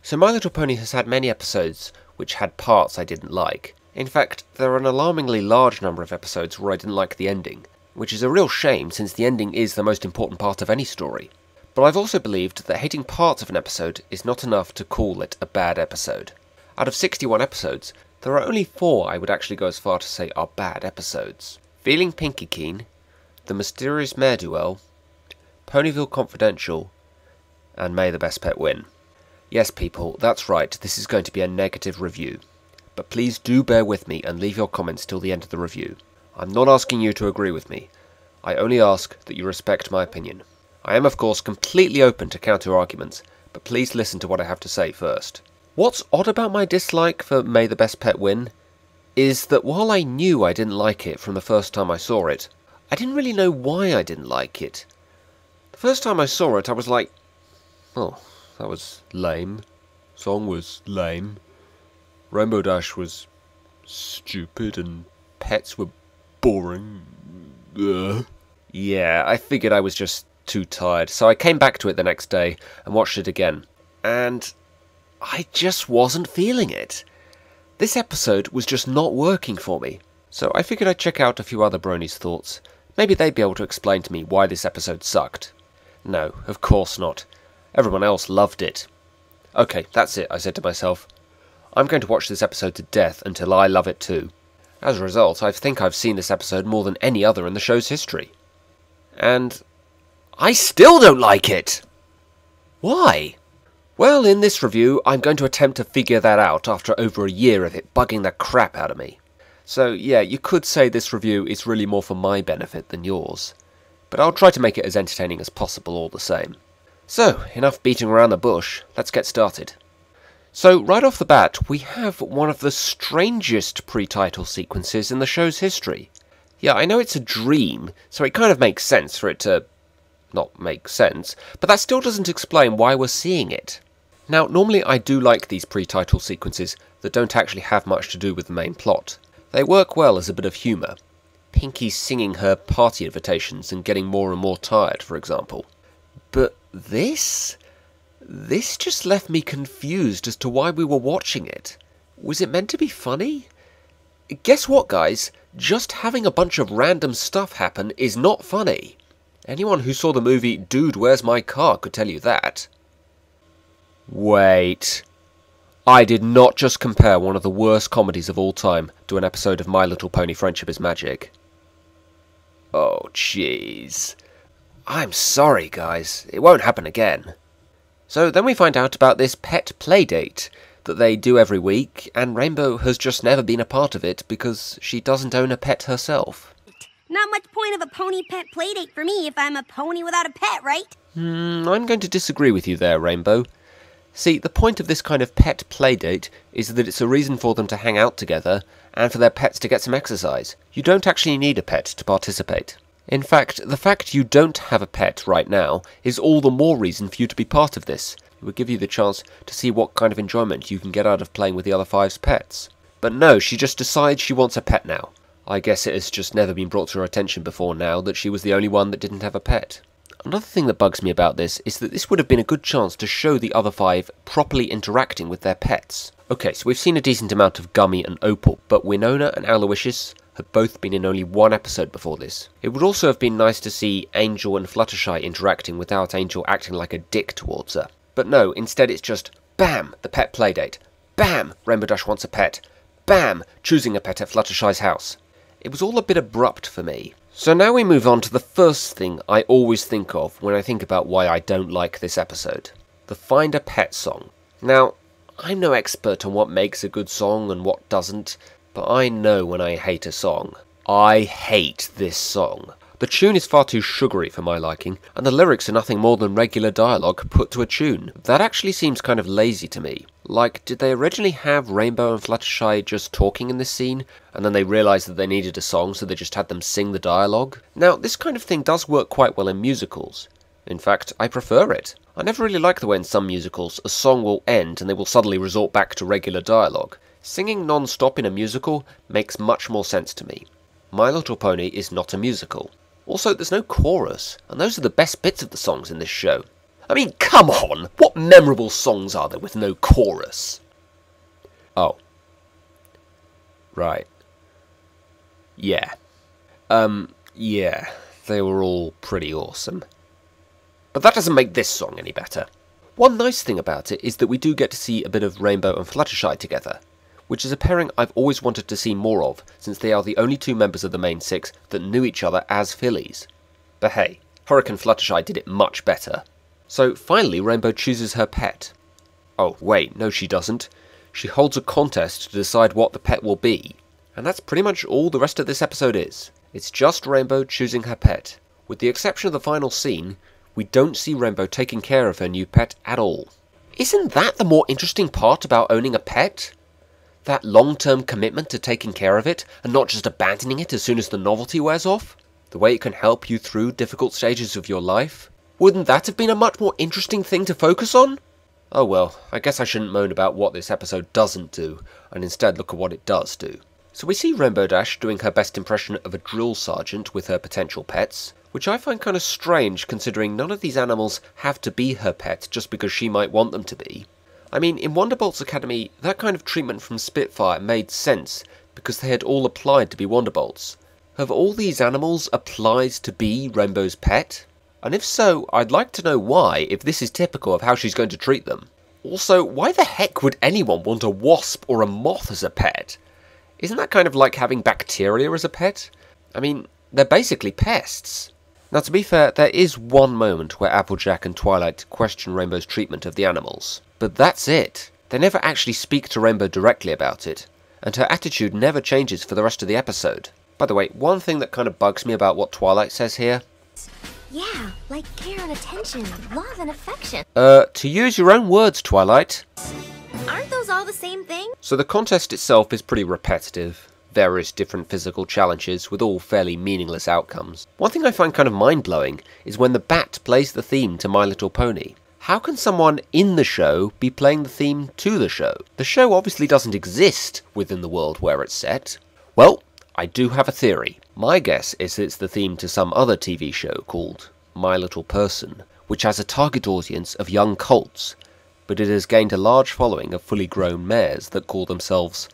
So My Little Pony has had many episodes which had parts I didn't like. In fact, there are an alarmingly large number of episodes where I didn't like the ending, which is a real shame since the ending is the most important part of any story. But I've also believed that hating parts of an episode is not enough to call it a bad episode. Out of 61 episodes, there are only 4 I would actually go as far to say are bad episodes. Feeling Pinky Keen, The Mysterious Mare Duel, Ponyville Confidential, and May the Best Pet Win. Yes people, that's right, this is going to be a negative review. But please do bear with me and leave your comments till the end of the review. I'm not asking you to agree with me. I only ask that you respect my opinion. I am of course completely open to counter-arguments, but please listen to what I have to say first. What's odd about my dislike for May the Best Pet Win is that while I knew I didn't like it from the first time I saw it, I didn't really know why I didn't like it. The first time I saw it I was like, oh, that was lame. Song was lame. Rainbow Dash was stupid and pets were boring. Ugh. Yeah, I figured I was just too tired, so I came back to it the next day and watched it again. And I just wasn't feeling it. This episode was just not working for me. So I figured I'd check out a few other bronies' thoughts. Maybe they'd be able to explain to me why this episode sucked. No, of course not. Everyone else loved it. Okay, that's it, I said to myself. I'm going to watch this episode to death until I love it too. As a result, I think I've seen this episode more than any other in the show's history. And I still don't like it! Why? Well, in this review, I'm going to attempt to figure that out after over a year of it bugging the crap out of me. So yeah, you could say this review is really more for my benefit than yours. But I'll try to make it as entertaining as possible all the same. So, enough beating around the bush, let's get started. So, right off the bat, we have one of the strangest pre-title sequences in the show's history. Yeah, I know it's a dream, so it kind of makes sense for it to not make sense, but that still doesn't explain why we're seeing it. Now, normally I do like these pre-title sequences that don't actually have much to do with the main plot. They work well as a bit of humour. Pinky singing her party invitations and getting more and more tired, for example. But this just left me confused as to why we were watching it. Was it meant to be funny? Guess what, guys? Just having a bunch of random stuff happen is not funny. Anyone who saw the movie Dude, Where's My Car could tell you that. Wait. I did not just compare one of the worst comedies of all time to an episode of My Little Pony Friendship is Magic. Oh, jeez. I'm sorry, guys. It won't happen again. So then we find out about this pet playdate that they do every week, and Rainbow has just never been a part of it because she doesn't own a pet herself. Not much point of a pony pet playdate for me if I'm a pony without a pet, right? I'm going to disagree with you there, Rainbow. See, the point of this kind of pet playdate is that it's a reason for them to hang out together and for their pets to get some exercise. You don't actually need a pet to participate. In fact, the fact you don't have a pet right now is all the more reason for you to be part of this. It would give you the chance to see what kind of enjoyment you can get out of playing with the other 5's pets. But no, she just decides she wants a pet now. I guess it has just never been brought to her attention before now that she was the only one that didn't have a pet. Another thing that bugs me about this is that this would have been a good chance to show the other 5 properly interacting with their pets. Okay, so we've seen a decent amount of Gummy and Opal, but Winona and Aloysius have both been in only one episode before this. It would also have been nice to see Angel and Fluttershy interacting without Angel acting like a dick towards her. But no, instead it's just, BAM! The pet playdate. BAM! Rainbow Dash wants a pet. BAM! Choosing a pet at Fluttershy's house. It was all a bit abrupt for me. So now we move on to the first thing I always think of when I think about why I don't like this episode. The Find a Pet song. Now, I'm no expert on what makes a good song and what doesn't, but I know when I hate a song. I hate this song. The tune is far too sugary for my liking, and the lyrics are nothing more than regular dialogue put to a tune. That actually seems kind of lazy to me. Like, did they originally have Rainbow and Fluttershy just talking in this scene, and then they realised that they needed a song so they just had them sing the dialogue? Now, this kind of thing does work quite well in musicals. In fact, I prefer it. I never really like the way in some musicals a song will end and they will suddenly resort back to regular dialogue. Singing non-stop in a musical makes much more sense to me. My Little Pony is not a musical. Also, there's no chorus, and those are the best bits of the songs in this show. I mean, come on! What memorable songs are there with no chorus? Oh. Right. Yeah. Yeah. They were all pretty awesome. But that doesn't make this song any better. One nice thing about it is that we do get to see a bit of Rainbow and Fluttershy together, which is a pairing I've always wanted to see more of, since they are the only two members of the main six that knew each other as fillies. But hey, Hurricane Fluttershy did it much better. So finally Rainbow chooses her pet. Oh wait, no she doesn't. She holds a contest to decide what the pet will be. And that's pretty much all the rest of this episode is. It's just Rainbow choosing her pet. With the exception of the final scene, we don't see Rainbow taking care of her new pet at all. Isn't that the more interesting part about owning a pet? That long-term commitment to taking care of it, and not just abandoning it as soon as the novelty wears off? The way it can help you through difficult stages of your life? Wouldn't that have been a much more interesting thing to focus on? Oh well, I guess I shouldn't moan about what this episode doesn't do, and instead look at what it does do. So we see Rainbow Dash doing her best impression of a drill sergeant with her potential pets, which I find kind of strange considering none of these animals have to be her pet just because she might want them to be. I mean, in Wonderbolt's Academy, that kind of treatment from Spitfire made sense because they had all applied to be Wonderbolts. Have all these animals applied to be Rainbow's pet? And if so, I'd like to know why, if this is typical of how she's going to treat them. Also, why the heck would anyone want a wasp or a moth as a pet? Isn't that kind of like having bacteria as a pet? I mean, they're basically pests. Now to be fair, there is one moment where Applejack and Twilight question Rainbow's treatment of the animals. But that's it. They never actually speak to Rainbow directly about it, and her attitude never changes for the rest of the episode. By the way, one thing that kind of bugs me about what Twilight says here... Yeah, like care and attention, love and affection. To use your own words, Twilight. Aren't those all the same thing? So the contest itself is pretty repetitive. Various different physical challenges with all fairly meaningless outcomes. One thing I find kind of mind-blowing is when the Bat plays the theme to My Little Pony. How can someone in the show be playing the theme to the show? The show obviously doesn't exist within the world where it's set. Well, I do have a theory. My guess is it's the theme to some other TV show called My Little Person, which has a target audience of young colts, but it has gained a large following of fully grown mares that call themselves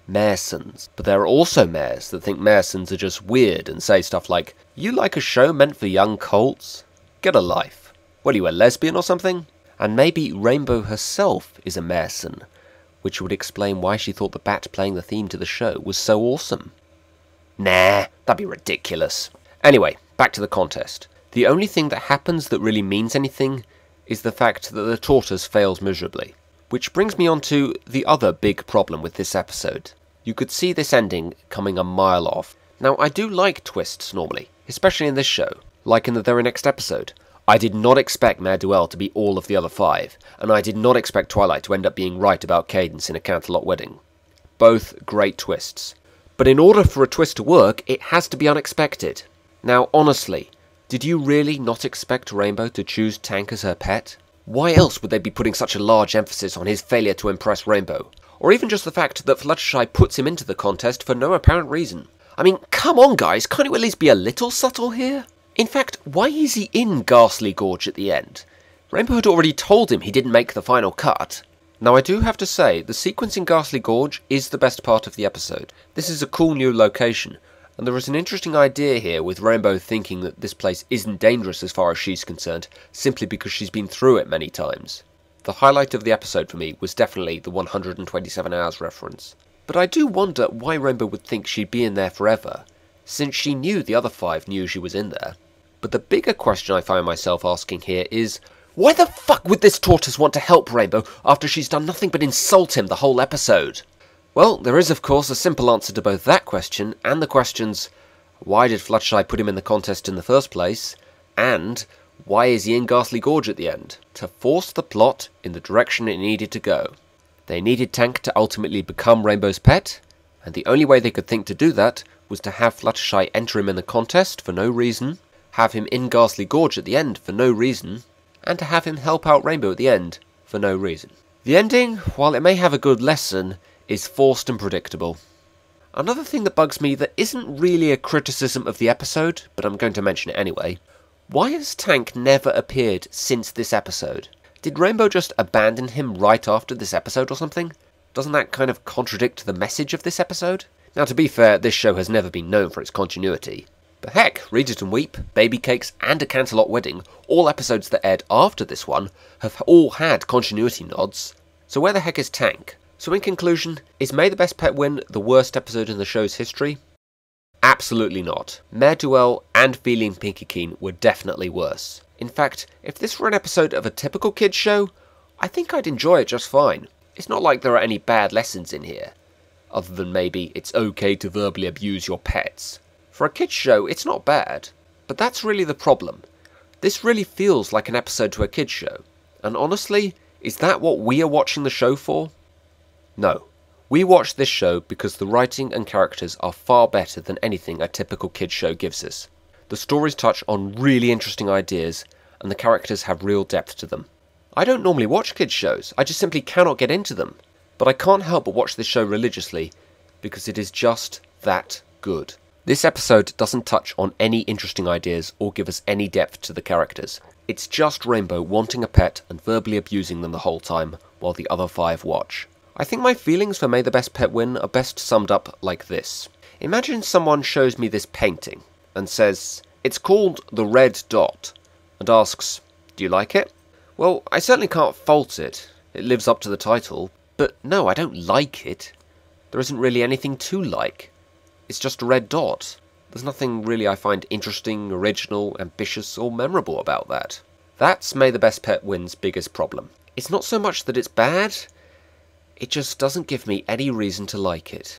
Maresons. But there are also mares that think Maresons are just weird and say stuff like, "You like a show meant for young colts? Get a life. What are you, a lesbian or something?" And maybe Rainbow herself is a Mareson, which would explain why she thought the Bat playing the theme to the show was so awesome. Nah, that'd be ridiculous. Anyway, back to the contest. The only thing that happens that really means anything is the fact that the tortoise fails miserably. Which brings me on to the other big problem with this episode. You could see this ending coming a mile off. Now, I do like twists normally, especially in this show, like in the very next episode. I did not expect Mare Duell to be all of the other five, and I did not expect Twilight to end up being right about Cadance in A Canterlot Wedding. Both great twists. But in order for a twist to work, it has to be unexpected. Now, honestly, did you really not expect Rainbow to choose Tank as her pet? Why else would they be putting such a large emphasis on his failure to impress Rainbow? Or even just the fact that Fluttershy puts him into the contest for no apparent reason? I mean, come on guys, can't you at least be a little subtle here? In fact, why is he in Ghastly Gorge at the end? Rainbow had already told him he didn't make the final cut. Now I do have to say, the sequence in Ghastly Gorge is the best part of the episode. This is a cool new location, and there is an interesting idea here with Rainbow thinking that this place isn't dangerous as far as she's concerned, simply because she's been through it many times. The highlight of the episode for me was definitely the 127 hours reference. But I do wonder why Rainbow would think she'd be in there forever, since she knew the other five knew she was in there. But the bigger question I find myself asking here is, why the fuck would this tortoise want to help Rainbow after she's done nothing but insult him the whole episode? Well, there is of course a simple answer to both that question and the questions, why did Fluttershy put him in the contest in the first place, and why is he in Ghastly Gorge at the end? To force the plot in the direction it needed to go. They needed Tank to ultimately become Rainbow's pet, and the only way they could think to do that was to have Fluttershy enter him in the contest for no reason, have him in Ghastly Gorge at the end for no reason, and to have him help out Rainbow at the end for no reason. The ending, while it may have a good lesson, is forced and predictable. Another thing that bugs me that isn't really a criticism of the episode, but I'm going to mention it anyway. Why has Tank never appeared since this episode? Did Rainbow just abandon him right after this episode or something? Doesn't that kind of contradict the message of this episode? Now, to be fair, this show has never been known for its continuity. But heck, Read It and Weep, Baby Cakes, and A Canterlot Wedding, all episodes that aired after this one, have all had continuity nods. So where the heck is Tank? So in conclusion, is May the Best Pet Win the worst episode in the show's history? Absolutely not. Mare Duel and Feeling Pinky Keen were definitely worse. In fact, if this were an episode of a typical kids show, I think I'd enjoy it just fine. It's not like there are any bad lessons in here, other than maybe it's okay to verbally abuse your pets. For a kids show, it's not bad, but that's really the problem. This really feels like an episode to a kids show, and honestly, is that what we are watching the show for? No. We watch this show because the writing and characters are far better than anything a typical kids show gives us. The stories touch on really interesting ideas, and the characters have real depth to them. I don't normally watch kids shows, I just simply cannot get into them. But I can't help but watch this show religiously, because it is just that good. This episode doesn't touch on any interesting ideas or give us any depth to the characters. It's just Rainbow wanting a pet and verbally abusing them the whole time, while the other 5 watch. I think my feelings for May the Best Pet Win are best summed up like this. Imagine someone shows me this painting, and says, "It's called The Red Dot," and asks, "Do you like it?" Well, I certainly can't fault it. It lives up to the title. But no, I don't like it. There isn't really anything to like. It's just a red dot. There's nothing really I find interesting, original, ambitious, or memorable about that. That's May the Best Pet Win's biggest problem. It's not so much that it's bad, it just doesn't give me any reason to like it.